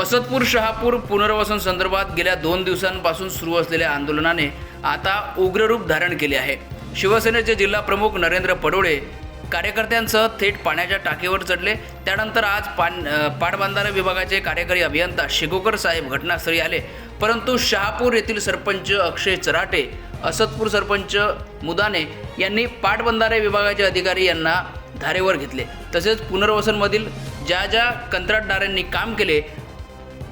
असदपूर शहापूर पुनर्वसन संदर्भात गेल्या 2 दिवसांपासून सुरू असलेल्या आंदोलनाने आता उग्र रूप धारण केले आहे. शिवसेनेचे जिल्हा प्रमुख नरेंद्र पडोळे कार्यकर्त्यांसह थेट पाण्याच्या टाकीवर चढले. त्यानंतर आज पाटबंधारे विभागाचे कार्यकारी अभियंता शेगोकर साहेब घटनास्थळी आले, परंतु शहापूर येथील सरपंच अक्षय चराटे, असदपूर सरपंच मुदाने यांनी पाटबंधारे विभागाचे अधिकारी यांना धारेवर घेतले. तसेच पुनर्वसनमधील ज्या कंत्राटदारांनी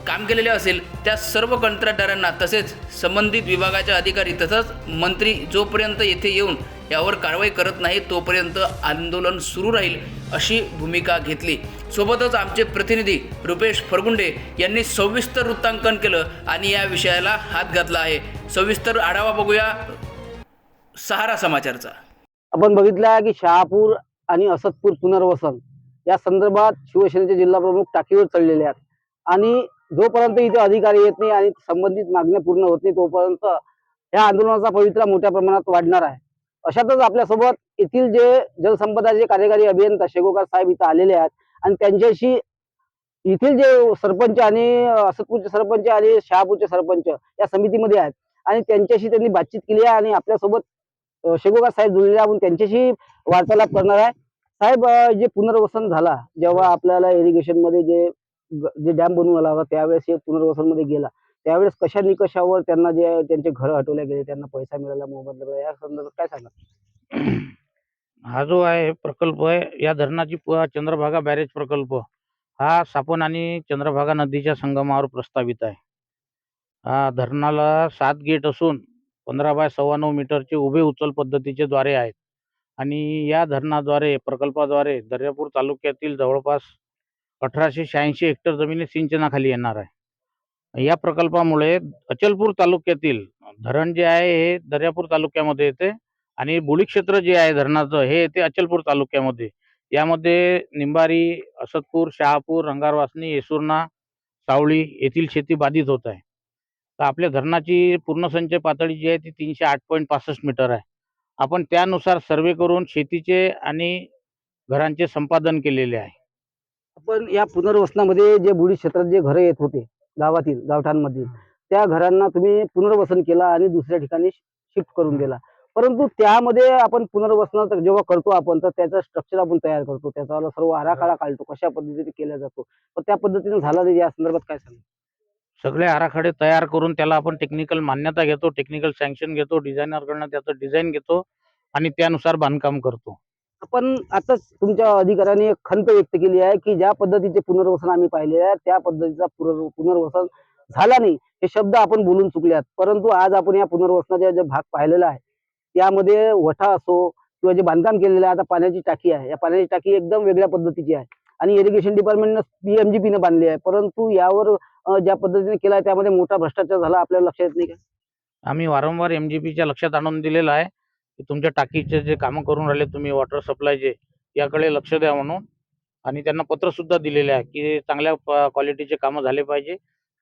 काम केलेले असेल त्या सर्व कंत्राटदारांना तसेच संबंधित विभागाचे अधिकारी तसंच मंत्री जोपर्यंत येथे येऊन यावर कारवाई करत नाही तोपर्यंत आंदोलन सुरू राहील अशी भूमिका घेतली. सोबतच आमचे प्रतिनिधी रुपेश फरगुंडे यांनी सविस्तर वृत्तांकन केलं आणि या विषयाला हात घातला आहे. सविस्तर आढावा बघूया सहारा समाचारचा. आपण बघितलं आहे की शहापूर आणि असदपूर पुनर्वसन या संदर्भात शिवसेनेचे जिल्हा प्रमुख टाकीवर चढलेले आहेत आणि जोपर्यंत इथे अधिकारी येत नाही आणि संबंधित मागण्या पूर्ण होत नाही तोपर्यंत या आंदोलनाचा पवित्रा मोठ्या प्रमाणात वाढणार आहे. अशातच आपल्यासोबत येथील जे जलसंपदाचे कार्यकारी अभियंता शेगोकर साहेब इथं आलेले आहेत आणि त्यांच्याशी येथील जे सरपंच आणि असदपूरचे सरपंच आणि शहापूरचे सरपंच या समितीमध्ये आहेत आणि त्यांच्याशी त्यांनी बातचीत केली आहे आणि आपल्यासोबत शेगोकर साहेब जुळलेले आपण त्यांच्याशी वार्तालाप करणार आहे. साहेब, जे पुनर्वसन झाला जेव्हा आपल्याला इरिगेशन मध्ये जे डॅम बनवून आला होता त्यावेळेस हे पुनर्वसन मध्ये गेला त्यावेळेस कशा निकषावर त्यांना जे त्यांचे घर हटवले गेले, त्यांना पैसा मिळाला, मोबदला मिळाला, या संदर्भात काय सांगा? हा जो आहे प्रकल्प आहे या धरणाची चंद्रभागा बॅरेज प्रकल्प हा सापन आणि चंद्रभागा नदीच्या संगमावर प्रस्तावित आहे. हा धरणाला 7 गेट असून 15 बाय 9.25 मीटरचे उभे उचल पद्धतीचे द्वारे आहेत आणि या धरणाद्वारे प्रकल्पाद्वारे दर्यापूर तालुक्यातील जवळपास 1886 हेक्टर जमिनी सिंचनाखाली येणार आहे. या प्रकल्पामुळे अचलपूर तालुक्यातील धरण जे आहे हे दर्यापूर तालुक्यामध्ये येते आणि बुडी क्षेत्र जे आहे धरणाचं हे येते अचलपूर तालुक्यामध्ये. यामध्ये निंबारी, असदपूर, शहापूर, रंगारवासनी, येसुर्णा, सावळी येथील शेती बाधित होत आहे. तर आपल्या धरणाची पूर्ण संचय पातळी जी आहे ती 308.65 मीटर आहे. आपण त्यानुसार सर्वे करून शेतीचे आणि घरांचे संपादन केलेले आहे. आपण या पुनर्वसनामध्ये जे बुडी क्षेत्रात जे घरं येत होते गावठांमधील त्या घरांना तुम्ही पुनर्वसन केला आणि दुसऱ्या ठिकाणी शिफ्ट करून दिला, परंतु त्यामध्ये आपण पुनर्वसन जेव्हा करतो आपण तर त्याचं स्ट्रक्चर आपण तयार करतो, त्याचा सर्व आराखडा काढतो, कशा पद्धतीने केला जातो, तर त्या पद्धतीने झाला नाही. या संदर्भात काय सांगा? सगळे आराखडे तयार करून त्याला आपण टेक्निकल मान्यता घेतो, टेक्निकल सँक्शन घेतो, डिझायनरकडनं त्याचं डिझाईन घेतो आणि त्यानुसार बांधकाम करतो. आपण आताच तुमच्या अधिकाऱ्यांनी एक खंत व्यक्त केली आहे की ज्या पद्धतीचे पुनर्वसन आम्ही पाहिले आहे त्या पद्धतीचा पुनर्वसन झाला नाही, हे शब्द आपण बोलून चुकल्यात. परंतु आज आपण या पुनर्वसनाचा जे भाग पाहिलेला आहे त्यामध्ये वठा असो किंवा जे बांधकाम केलेलं आहे, आता पाण्याची टाकी आहे, या पाण्याची टाकी एकदम वेगळ्या पद्धतीची आहे आणि इरिगेशन डिपार्टमेंटनं PMGP ने बांधली आहे, परंतु यावर ज्या पद्धतीने केला आहे त्यामध्ये मोठा भ्रष्टाचार झाला, आपल्याला लक्षात येत नाही का? आम्ही वारंवार MGPच्या लक्षात आणून दिलेलं आहे की तुमच्या टाकीचे जे कामं करून राहिले तुम्ही वॉटर सप्लायचे याकडे लक्ष द्या म्हणून, आणि त्यांना पत्र सुद्धा दिलेले आहे की चांगल्या क्वालिटीचे कामं झाले पाहिजे.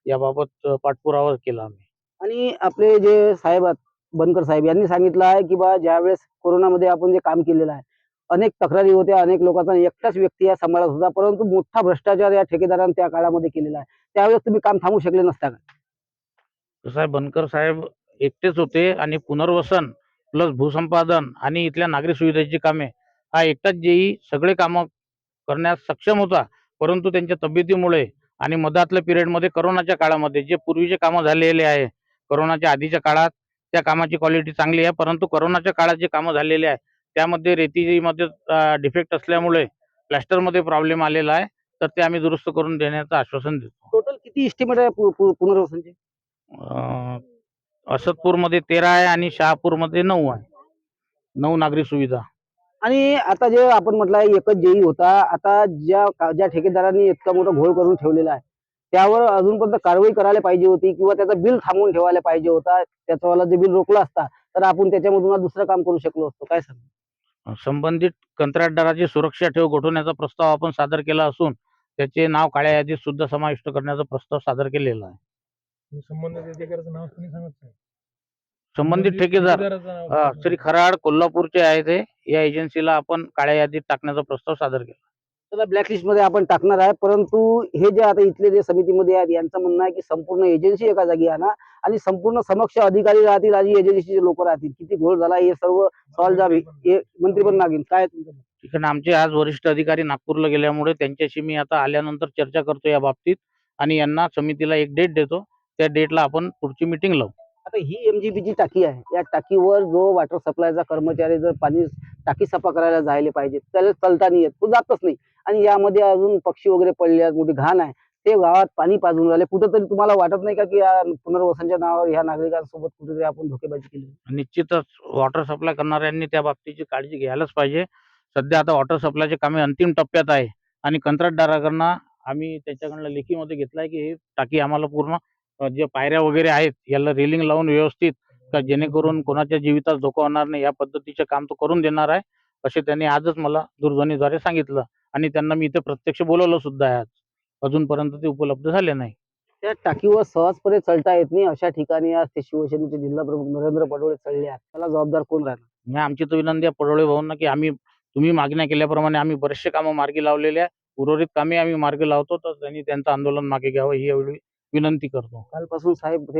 याबाबत पाठपुरावा केला आम्ही. आणि आपले जे साहेब आहेत बनकर साहेब यांनी सांगितलं आहे की बा ज्यावेळेस कोरोनामध्ये आपण जे काम केलेलं आहे अनेक तक्रारी होत्या, अनेक लोकांचा एकटाच व्यक्ती या सांभाळत होता, परंतु मोठा भ्रष्टाचार या ठेकेदारांनी त्या काळामध्ये केलेला आहे. त्यावेळेस तुम्ही काम थांबू शकले नसता का? कसं आहे, बनकर साहेब एकटेच होते आणि पुनर्वसन प्लस भूसंपादन आणि इथल्या नागरी सुविधेची कामे हा एकटाच जेही सगळे कामं करण्यास सक्षम होता, परंतु त्यांच्या तब्येतीमुळे आणि मधातल्या पिरियडमध्ये करोनाच्या काळामध्ये जे पूर्वीचे कामं झालेले आहे करोनाच्या आधीच्या काळात त्या कामाची क्वालिटी चांगली आहे, परंतु करोनाच्या काळात जे कामं झालेले आहे त्यामध्ये रेतीमध्ये डिफेक्ट असल्यामुळे प्लॅस्टरमध्ये प्रॉब्लेम आलेला आहे, तर ते आम्ही दुरुस्त करून देण्याचं आश्वासन देतो. टोटल किती इस्टिमेट आहे पुनर्वसनचे? असदपूरमध्ये 13 आहे आणि शहापूरमध्ये 9 आहे. 9 नागरी सुविधा. आणि आता जे आपण म्हटलं आहे एकच जेई होता, आता ज्या ठेकेदारांनी इतका मोठा घोळ करून ठेवलेला आहे त्यावर अजूनपर्यंत कारवाई करायला पाहिजे होती किंवा त्याचं बिल थांबवून ठेवायला पाहिजे होता. त्याचावाला जे बिल रोखला असता तर आपण त्याच्यामधून दुसरं काम करू शकलो असतो. काय सांगा? संबंधित कंत्राटदाराची सुरक्षा ठेव गोठवण्याचा प्रस्ताव आपण सादर केला असून त्याचे नाव काळ्या यादीत सुद्धा समाविष्ट करण्याचा प्रस्ताव सादर केलेला आहे. संबंधित अधिकाऱ्याचं नाव कोणी सांगत नाही. संबंधित ठेकेदार श्री खराड कोल्हापूरचे आहे ते. या एजन्सीला आपण काळ्या यादीत टाकण्याचा प्रस्ताव सादर केला. त्याला ब्लॅकलिस्ट मध्ये आपण टाकणार आहे. परंतु हे जे आता इथले जे समितीमध्ये आहेत यांचं म्हणणं आहे की संपूर्ण एजन्सी एका जागी आणा आणि संपूर्ण समक्ष अधिकारी राहतील आणि एजन्सीचे लोक राहतील. किती घोळ झाला हे सर्व सॉल्व हे मंत्री पण मागेल. काय तुमचं मत? ठिकाण आमचे आज वरिष्ठ अधिकारी नागपूरला गेल्यामुळे त्यांच्याशी मी आता आल्यानंतर चर्चा करतो या बाबतीत आणि यांना समितीला एक डेट देतो. त्या डेटला आपण पुढची मीटिंग लावू. आता ही एमजीबीची टाकी आहे. या टाकीवर जो वॉटर सप्लायचा कर्मचारी जर पाणी टाकी सफा करायला जायला पाहिजे त्याला चलता नाही येत, तो जातच नाही. आणि यामध्ये अजून पक्षी वगैरे पडले आहेत, मोठी घाण आहे. ते गावात पाणी पाजून राहिले. कुठंतरी तुम्हाला वाटत नाही का की या पुनर्वसनच्या नावावर ह्या नागरिकांसोबत कुठेतरी आपण धोकेबाजी केली? निश्चितच वॉटर सप्लाय करणाऱ्यांनी त्या बाबतीची काळजी घ्यायलाच पाहिजे. सध्या आता वॉटर सप्लायचे कामे अंतिम टप्प्यात आहे आणि कंत्राटदाराकडनं आम्ही त्याच्याकडनं लेखीमध्ये घेतलं आहे की ही टाकी आम्हाला पूर्ण जे पायऱ्या वगैरे आहेत याला रेलिंग लावून व्यवस्थित का जेणेकरून कोणाच्या जीवितास धोका होणार नाही या पद्धतीचे काम तो करून देणार आहे, असे त्यांनी आजच मला दूरध्वनीद्वारे सांगितलं आणि त्यांना मी इथे प्रत्यक्ष बोलवलं सुद्धा आहे आज. अजूनपर्यंत ते उपलब्ध झाले नाही. त्या टाकीवर सहजपणे चढता येत नाही अशा ठिकाणी आज ते शिवसेनेचे जिल्हा प्रमुख नरेंद्र पडोळे चढले आहेत. त्याला जबाबदार कोण राहणार? मी आमची तर विनंती आहे पडोळे भाऊंना की तुम्ही मागण्या केल्याप्रमाणे आम्ही बरेचसे कामं मार्गी लावलेले आहे. उर्वरित कामे आम्ही मार्गी लावतो तर त्यांनी त्यांचं आंदोलन मागे घ्यावं ही एवढी विनंती करतो. कालपासून साहेब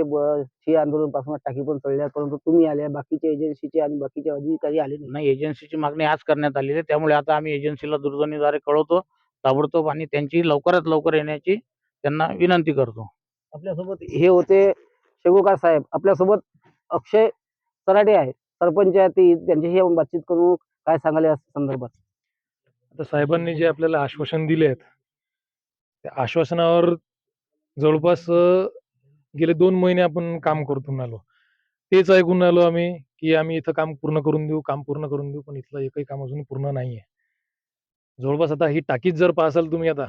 हे आंदोलन पासून टाकी पण चढले आहेत, परंतु तुम्ही आले, बाकीच्या एजन्सीचे आणि बाकीचे अधिकारी आले नाही. नाही, एजन्सीची मागणी आज करण्यात आलेली आहे. त्यामुळे आता आम्ही एजन्सीला दूरध्वनीद्वारे कळवतो ताबडतोब आणि त्यांची लवकरात लवकर येण्याची त्यांना विनंती करतो. आपल्यासोबत हे होते शेगोकार साहेब. आपल्यासोबत अक्षय सराटे आहे, सरपंच आहेत. त्यांच्याशी आपण बातचीत करू. काय सांगाल या संदर्भात? आता साहेबांनी जे आपल्याला आश्वासन दिले आहेत त्या आश्वासनावर जवळपास गेले 2 महिने आपण काम करतून आलो. तेच ऐकून आलो आम्ही की आम्ही इथं काम पूर्ण करून देऊ, काम पूर्ण करून देऊ, पण इथलं एकही काम अजून पूर्ण नाहीये. जवळपास आता ही टाकीच जर पाहसाल तुम्ही आता,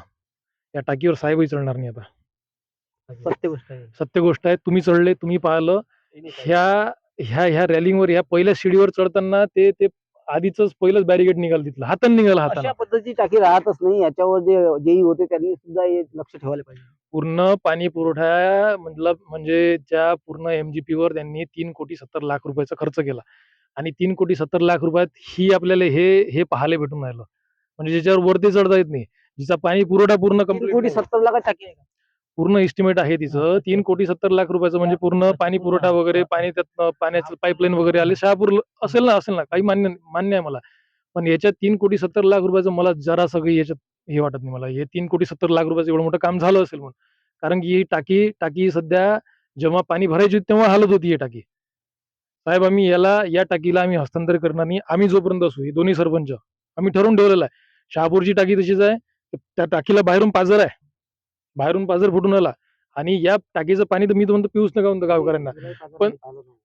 या टाकीवर साहेबही चढणार नाही आता. सत्य गोष्ट आहे. सत्य गोष्ट आहे. तुम्ही चढले, तुम्ही पाहिलं. ह्या ह्या रॅलिंगवर ह्या पहिल्या शिडीवर चढताना ते आधीच पहिलंच बॅरिकेड निघालं तिथलं. हातानं निघालं अशा हातानं. पद्धतीची टाकी राहतच नाही. याच्यावर जे जेई होते त्यांनी सुद्धा हे लक्ष ठेवायला पाहिजे. पूर्ण पाणी पुरवठा म्हणजे त्या पूर्ण एमजीपीवर त्यांनी 3,70,00,000 रुपयाचा खर्च केला आणि 3,70,00,000 रुपयात ही आपल्याला हे पाहायला भेटून राहिलं. म्हणजे ज्याच्यावर वरती चढता येत नाही, जिचा पाणी पुरवठा पूर्ण 3,70,00,000 टाकी आहे का? पूर्ण एस्टिमेट आहे तिचं 3,70,00,000 रुपयाचं. म्हणजे पूर्ण पाणी पुरवठा वगैरे, त्यातनं पाण्याचं पाईपलाईन वगैरे आले. शहापूर असेल ना, काही मान्य आहे मला. पण याच्यात 3,70,00,000 रुपयाचं मला जरासं काही याच्यात हे वाटत नाही मला. हे 3,70,00,000 रुपयाचं एवढं मोठं काम झालं असेल म्हणून. कारण की ही टाकी सध्या जेव्हा पाणी भरायची होती तेव्हा हालत होती ही टाकी. साहेब आम्ही या टाकीला आम्ही हस्तांतर करणार नाही. आम्ही जोपर्यंत असू, हे दोन्ही सरपंच आम्ही ठरवून ठेवलेलं आहे. शहापूरची टाकी तशीच आहे. त्या टाकीला बाहेरून पाझर आहे. बाहेरून पाझर फुटून आला आणि या टाकीचं पाणी तर मी तर म्हणतो पिऊच नका म्हणतो गावकऱ्यांना. पण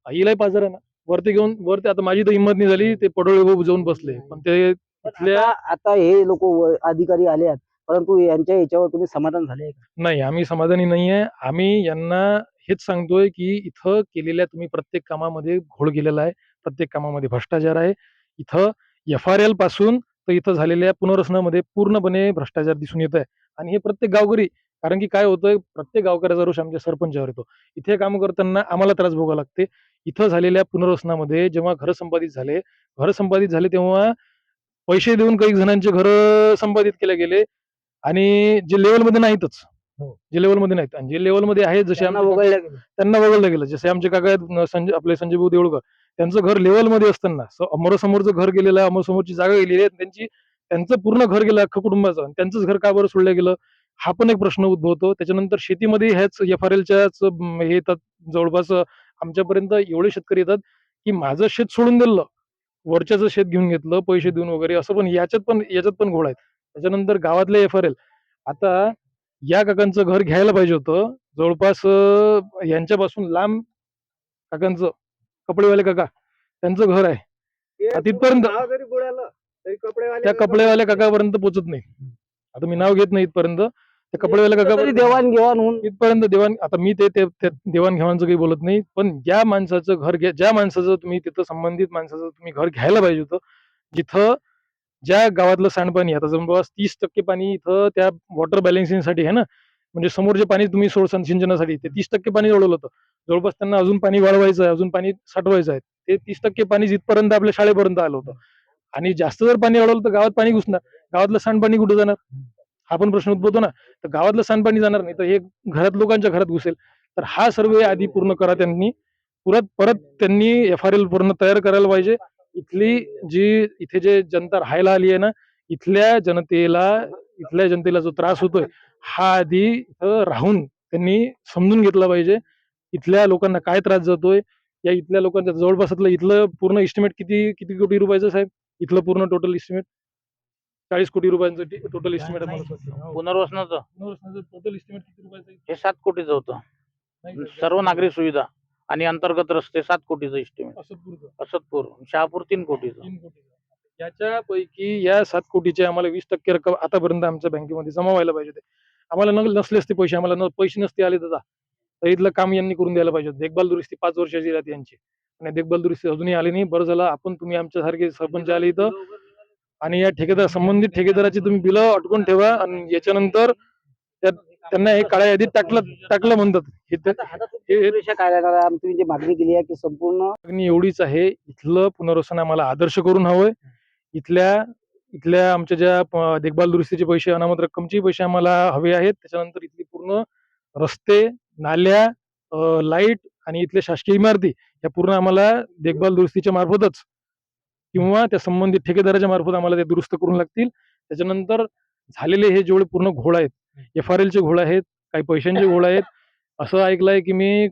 हिलाही पाझर आहे ना. वरती आता माझी तर हिंमत नाही झाली. ते पडोळे भाऊ जाऊन बसले. पण ते इथल्या आता हे लोक अधिकारी आले आहेत, परंतु यांच्या याच्यावर तुम्ही समाधान झाले का? नाही, आम्ही समाधानी नाहीये. आम्ही यांना हेच सांगतोय की इथं केलेल्या तुम्ही प्रत्येक कामामध्ये घोळ केलेला आहे. प्रत्येक कामामध्ये भ्रष्टाचार आहे. इथं FRL पासून तर इथं झालेल्या पुनर्वसनामध्ये पूर्णपणे भ्रष्टाचार दिसून येत आहे. आणि हे प्रत्येक गावकरी, कारण की काय होतंय, प्रत्येक गावकऱ्याचा रोष आमच्या सरपंचावर येतो. इथे काम करताना आम्हाला त्रास भोगावा लागते. इथं झालेल्या पुनर्वसनामध्ये जेव्हा घर संपादित झाले तेव्हा पैसे देऊन काही जणांचे घर संपादित केले गेले आणि जे लेवलमध्ये नाहीतच. जे लेवलमध्ये नाहीत आणि जे लेवलमध्ये आहेत जसे त्यांना वगळलं गेलं. त्यांना वगळलं गेलं. जसे आमचे काका आहेत आपले संजय भाऊ देऊळकर, त्यांचं घर लेवलमध्ये असताना अमरासमोरचं घर गेलेलं आहे, अमरासमोरची जागा गेलेली आहे, त्यांचं पूर्ण घर गेलं अख्खं कुटुंबाचं, आणि त्यांचंच घर का बरं सोडलं गेलं, हा पण एक प्रश्न उद्भवतो. त्याच्यानंतर शेतीमध्ये ह्याच FRLच्याच हे येतात. जवळपास आमच्यापर्यंत एवढे शेतकरी येतात की माझं शेत सोडून दिलं, वरच्याचं शेत घेऊन घेतलं पैसे देऊन वगैरे, असं पण याच्यात पण घोळ आहेत. त्याच्यानंतर गावातले FRL, आता या काकांचं घर घ्यायला पाहिजे होतं जवळपास यांच्यापासून लांब. काकांचं कपडेवाले काका, त्यांचं घर आहे तिथपर्यंत, त्या कपडेवाल्या काकापर्यंत पोहोचत नाही. आता मी नाव घेत नाही इथपर्यंत. त्या कपडेवाल्या काका देवाणघेवाण होऊन इथपर्यंत आता मी ते देवाणघेवाणचं काही बोलत नाही, पण ज्या माणसाचं घर ज्या माणसाचं तुम्ही तिथं संबंधित माणसाचं तुम्ही घर घ्यायला पाहिजे होतं, जिथं ज्या गावातलं सांडपाणी आता जवळपास 30% पाणी इथं त्या वॉटर बॅलन्सिंगसाठी आहे ना, म्हणजे समोर जे पाणी तुम्ही सोडसान सिंचनासाठी ते 30% पाणी जोडलं होतं. जवळपास त्यांना अजून पाणी वाढवायचं आहे, अजून पाणी साठवायचं आहे. ते 30% पाणी जिथपर्यंत आपल्या शाळेपर्यंत आलं होतं. आणि जास्त जर पाणी अडवलं तर गावात पाणी घुसणार, गावातलं सांडपाणी कुठे जाणार, हा पण प्रश्न उद्भवतो ना. तर गावातलं सांडपाणी जाणार नाही तर हे घरात लोकांच्या घरात घुसेल. तर हा सर्वे आधी पूर्ण करा त्यांनी. परत परत त्यांनी FRL पूर्ण तयार करायला पाहिजे. इथली इथे जे जनता राहायला आली आहे ना, इथल्या जनतेला जो त्रास होतोय हा आधी इथं राहून त्यांनी समजून घेतला पाहिजे. इथल्या लोकांना काय त्रास जातोय, या इथल्या लोकांच्या जवळपासातलं इथलं पूर्ण इस्टिमेट किती किती कोटी रुपयाचं साहेब, इथलं पूर्ण टोटल इस्टिमेट 40 कोटी रुपयांचं टोटल इस्टिमेट आहे मला वाटतं. पुनर्वसनाचं टोटल इस्टिमेट किती रुपयाचं आहे? हे 7 कोटीचं होतं. नाही, सर्व नागरी सुविधा आणि अंतर्गत रस्ते 7 कोटीचं इस्टिमेट. असतपूर शहापूर 3 कोटीचं. 3 कोटी. याच्यापैकी या 7 कोटीचे आम्हाला 20% रक्कम आतापर्यंत आमच्या बँकेमध्ये जमा व्हायला पाहिजे होते. आम्हाला नसले असते पैसे, आम्हाला पैसे नसते आले तर इथलं काम यांनी करून द्यायला पाहिजे होतं. देखभाल दुरुस्ती 5 वर्षाची राहते यांची आणि देखभाल दुरुस्ती अजूनही आली नाही. बरं झालं तुम्ही आमच्यासारखे सरपंच आले इथं आणि या संबंधित ठेकेदाराची तुम्ही बिलं अटकून ठेवा आणि याच्यानंतर त्यांना हे काळ्या यादीत टाकलं म्हणतात. पुरेशा कार्यालयाला तुम्ही जी मागणी केली आहे की संपूर्ण मागणी एवढीच आहे, इथलं पुनर्वसन आम्हाला आदर्श करून हवंय. इथल्या आमच्या ज्या देखभाल दुरुस्तीचे पैसे, अनामत रक्कमचे पैसे आम्हाला हवे आहेत. त्याच्यानंतर इथली पूर्ण रस्ते, नाल्या, लाईट आणि इथल्या शासकीय इमारती या पूर्ण आम्हाला देखभाल दुरुस्तीच्या मार्फतच किंवा त्या संबंधित ठेकेदाराच्या मार्फत आम्हाला ते दुरुस्त करून लागतील. त्याच्यानंतर झालेले हे जेवढे पूर्ण घोळ आहेत, FRL चे घोळ आहेत, काही पैशांचे घोळ आहेत. असं ऐकलंय की मी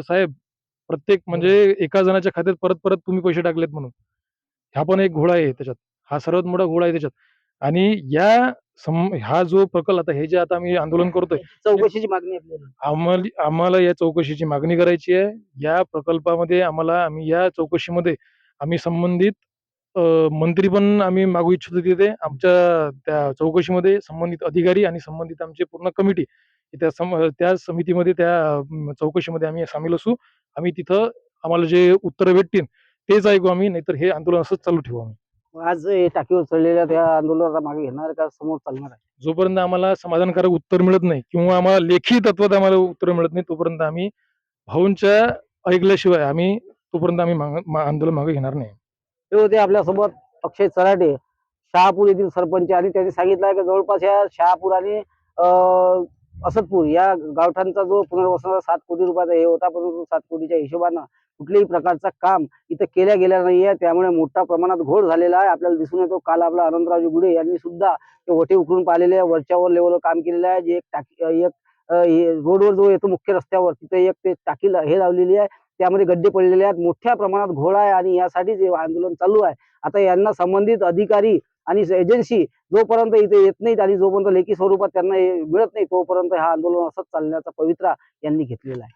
साहेब प्रत्येक म्हणजे एका जणाच्या खात्यात परत परत तुम्ही पैसे टाकलेत म्हणून. हा पण एक घोळ आहे त्याच्यात. हा सर्वात मोठा घोळ आहे त्याच्यात. आणि हा जो प्रकल्प आता हे जे आता आम्ही आंदोलन करतोय, चौकशीची मागणी आपल्याला आम्हाला या चौकशीची मागणी करायची आहे. या प्रकल्पामध्ये आम्ही या चौकशीमध्ये संबंधित मंत्री पण आम्ही मागू इच्छितो तिथे. आमच्या त्या चौकशीमध्ये संबंधित अधिकारी आणि संबंधित आमची पूर्ण कमिटी त्या समितीमध्ये चौकशीमध्ये आम्ही सामील असू. आम्ही तिथं आम्हाला जे उत्तरं भेटतील तेच ऐकू आम्ही, नाहीतर हे आंदोलन असंच चालू ठेवू आम्ही. आज टाकीवर चढलेल्या त्या आंदोलनाला मागे घेणार का समोर चालणार आहे? जोपर्यंत आम्हाला समाधानकारक उत्तर मिळत नाही किंवा आम्हाला लेखी तत्वात आम्हाला उत्तर मिळत नाही तोपर्यंत आम्ही भाऊंच्या ऐकल्याशिवाय तोपर्यंत आम्ही आंदोलन मागे घेणार नाही. हे होते आपल्यासोबत अक्षय चराटे, शहापूर येथील सरपंच, आणि त्यांनी सांगितलं आहे की जवळपास या शहापूर आणि असदपूर या गावठांचा जो पुनर्वसनाचा 7 कोटी रुपयाचा हे होता, परंतु 7 कोटीच्या हिशोबानं कुठल्याही प्रकारचं काम इथं केल्या गेल्या नाहीये. त्यामुळे मोठ्या प्रमाणात घोळ झालेला आहे आपल्याला दिसून येतो. काल आपला आनंदरावजी गुढे यांनी सुद्धा ते ओटे उकरून पाहिलेले आहे, वरच्यावर लेवलवर काम केलेलं आहे. जे एक रोडवर जो येतो मुख्य रस्त्यावर तिथे एक ते टाकी हे लावलेली आहे, त्यामध्ये गड्डे पडलेले आहेत. मोठ्या प्रमाणात घोळ आहे आणि यासाठी जे आंदोलन चालू आहे. आता यांना संबंधित अधिकारी आणि एजन्सी जोपर्यंत इथे येत नाहीत आणि जोपर्यंत लेखी स्वरूपात त्यांना मिळत नाही तोपर्यंत हा आंदोलन असंच चालण्याचा पवित्रा यांनी घेतलेला आहे.